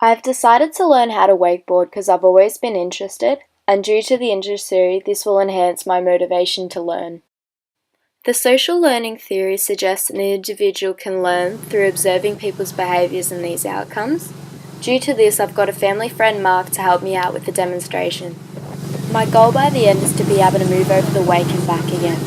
I've decided to learn how to wakeboard because I've always been interested, and due to the interest theory, this will enhance my motivation to learn. The social learning theory suggests an individual can learn through observing people's behaviours and these outcomes. Due to this, I've got a family friend, Mark, to help me out with the demonstration. My goal by the end is to be able to move over the wake and back again.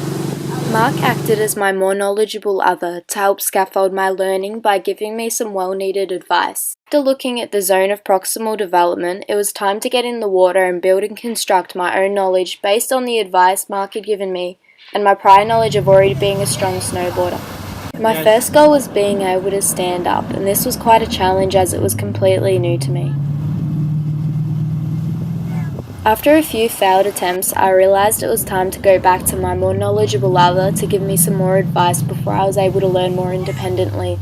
Mark acted as my more knowledgeable other to help scaffold my learning by giving me some well-needed advice. After looking at the zone of proximal development, it was time to get in the water and build and construct my own knowledge based on the advice Mark had given me and my prior knowledge of already being a strong snowboarder. My first goal was being able to stand up, and this was quite a challenge as it was completely new to me. After a few failed attempts, I realised it was time to go back to my more knowledgeable other to give me some more advice before I was able to learn more independently.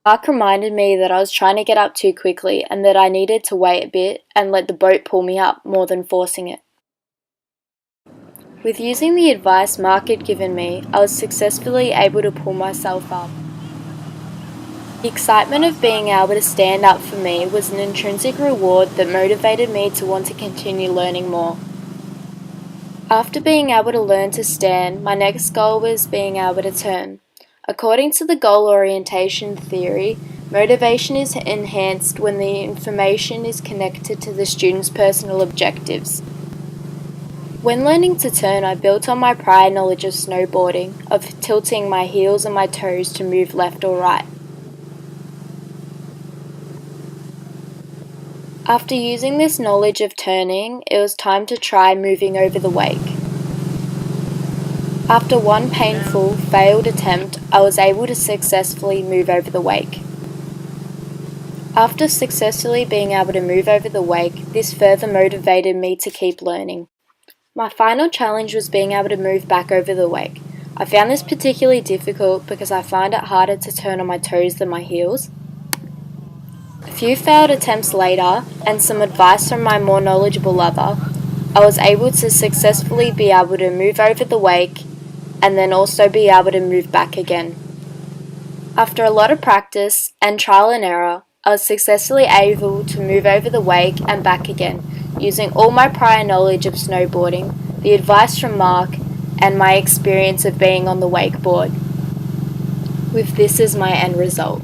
Mark reminded me that I was trying to get up too quickly and that I needed to wait a bit and let the boat pull me up more than forcing it. With using the advice Mark had given me, I was successfully able to pull myself up. The excitement of being able to stand up for me was an intrinsic reward that motivated me to want to continue learning more. After being able to learn to stand, my next goal was being able to turn. According to the goal orientation theory, motivation is enhanced when the information is connected to the student's personal objectives. When learning to turn, I built on my prior knowledge of snowboarding, of tilting my heels and my toes to move left or right. After using this knowledge of turning, it was time to try moving over the wake. After one painful, failed attempt, I was able to successfully move over the wake. After successfully being able to move over the wake, this further motivated me to keep learning. My final challenge was being able to move back over the wake. I found this particularly difficult because I find it harder to turn on my toes than my heels. A few failed attempts later, and some advice from my more knowledgeable other, I was able to successfully be able to move over the wake and then also be able to move back again. After a lot of practice and trial and error, I was successfully able to move over the wake and back again, using all my prior knowledge of snowboarding, the advice from Mark, and my experience of being on the wakeboard, with this as my end result.